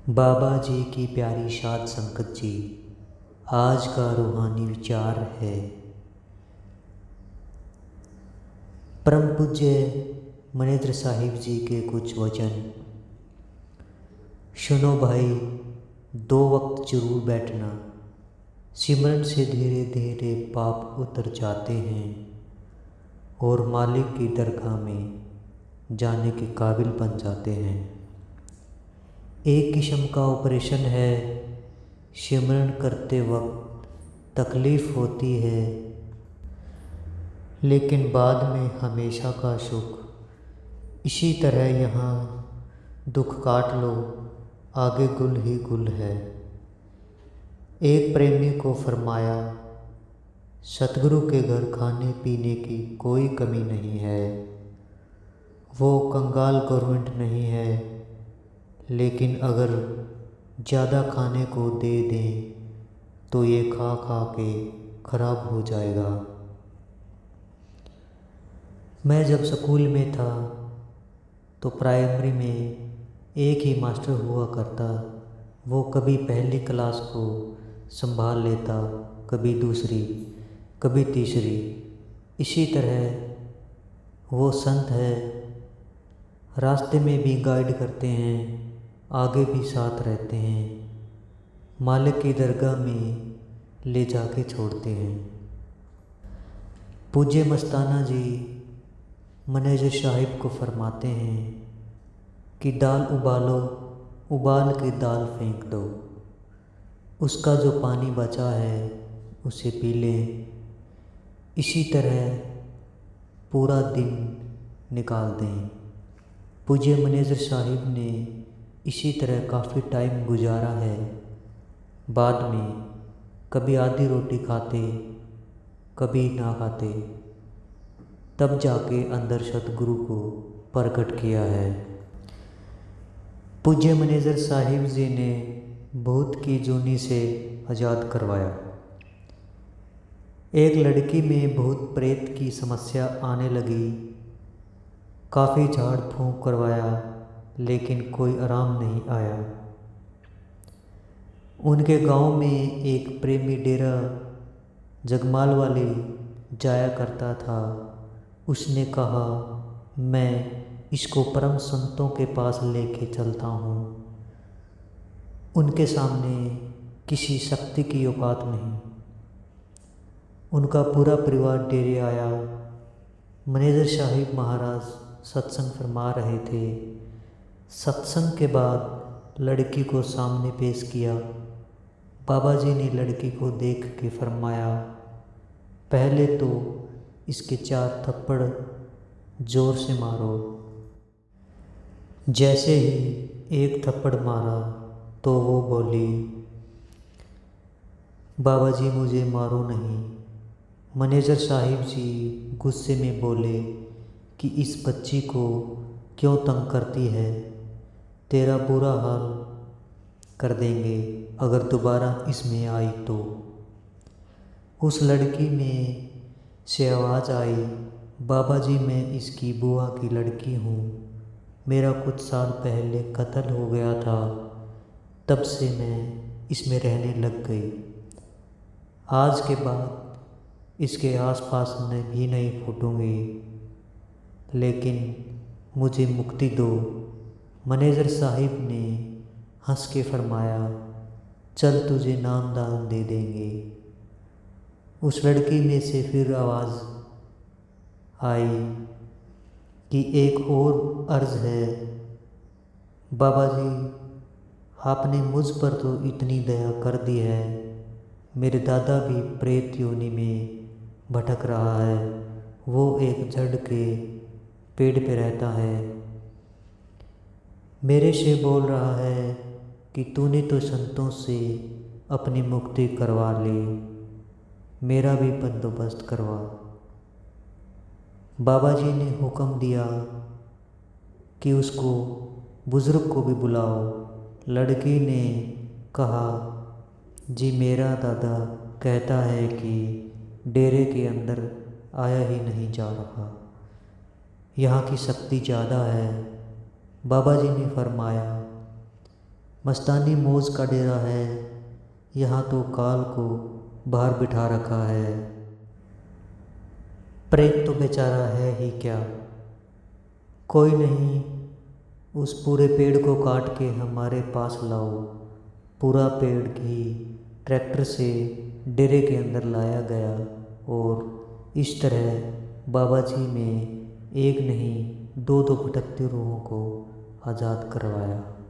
बाबा जी की प्यारी साध संगत जी, आज का रूहानी विचार है। परम पूज्य मनेंद्र साहिब जी के कुछ वचन। सुनो भाई, दो वक्त जरूर बैठना, सिमरन से धीरे धीरे पाप उतर जाते हैं और मालिक की दरगाह में जाने के काबिल बन जाते हैं। एक किस्म का ऑपरेशन है। सिमरन करते वक्त तकलीफ़ होती है, लेकिन बाद में हमेशा का सुख। इसी तरह यहाँ दुख काट लो, आगे गुल ही गुल है। एक प्रेमी को फरमाया, सतगुरु के घर खाने पीने की कोई कमी नहीं है। वो कंगाल गवर्नमेंट नहीं है, लेकिन अगर ज़्यादा खाने को दे दें तो ये खा खा के ख़राब हो जाएगा। मैं जब स्कूल में था तो प्राइमरी में एक ही मास्टर हुआ करता। वो कभी पहली क्लास को संभाल लेता, कभी दूसरी, कभी तीसरी। इसी तरह वो संत है, रास्ते में भी गाइड करते हैं, आगे भी साथ रहते हैं, मालिक की दरगाह में ले जाके छोड़ते हैं। पूज्य मस्ताना जी मैनेजर साहिब को फरमाते हैं कि दाल उबालो, उबाल के दाल फेंक दो, उसका जो पानी बचा है उसे पी लें। इसी तरह पूरा दिन निकाल दें। पूज्य मैनेजर साहिब ने इसी तरह काफ़ी टाइम गुजारा है। बाद में कभी आधी रोटी खाते, कभी ना खाते, तब जाके अंदर सतगुरु को प्रकट किया है। पूज्य मैनेजर साहिब जी ने भूत की जूनी से आज़ाद करवाया। एक लड़की में भूत प्रेत की समस्या आने लगी। काफ़ी झाड़ फूंक करवाया, लेकिन कोई आराम नहीं आया। उनके गांव में एक प्रेमी डेरा जगमाल वाली जाया करता था। उसने कहा, मैं इसको परम संतों के पास लेके चलता हूँ। उनके सामने किसी शक्ति की औकात नहीं। उनका पूरा परिवार डेरे आया। मैनेजर साहिब महाराज सत्संग फरमा रहे थे। सत्संग के बाद लड़की को सामने पेश किया। बाबा जी ने लड़की को देख के फरमाया, पहले तो इसके 4 थप्पड़ ज़ोर से मारो। जैसे ही एक थप्पड़ मारा तो वो बोली, बाबा जी मुझे मारो नहीं। मैनेजर साहिब जी गुस्से में बोले कि इस बच्ची को क्यों तंग करती है, तेरा बुरा हाल कर देंगे अगर दोबारा इसमें आई तो। उस लड़की में से आवाज़ आई, बाबा जी मैं इसकी बुआ की लड़की हूँ, मेरा कुछ साल पहले कत्ल हो गया था, तब से मैं इसमें रहने लग गई। आज के बाद इसके आसपास भी नहीं फूटूंगी, लेकिन मुझे मुक्ति दो। मैनेजर साहिब ने हंस के फरमाया, चल तुझे नाम दान दे देंगे। उस लड़की में से फिर आवाज़ आई कि एक और अर्ज़ है, बाबा जी आपने मुझ पर तो इतनी दया कर दी है, मेरे दादा भी प्रेत योनि में भटक रहा है। वो एक जड़ के पेड़ पे रहता है, मेरे से बोल रहा है कि तूने तो संतों से अपनी मुक्ति करवा ली, मेरा भी बंदोबस्त करवा। बाबा जी ने हुक्म दिया कि उसको बुज़ुर्ग को भी बुलाओ। लड़की ने कहा, जी मेरा दादा कहता है कि डेरे के अंदर आया ही नहीं जा रहा, यहाँ की शक्ति ज़्यादा है। बाबा जी ने फरमाया, मस्तानी मौज का डेरा है, यहाँ तो काल को बाहर बिठा रखा है। प्रेत तो बेचारा है ही क्या, कोई नहीं, उस पूरे पेड़ को काट के हमारे पास लाओ। पूरा पेड़ ही ट्रैक्टर से डेरे के अंदर लाया गया और इस तरह बाबा जी ने एक नहीं दो भटकती रूहों को आज़ाद करवाया।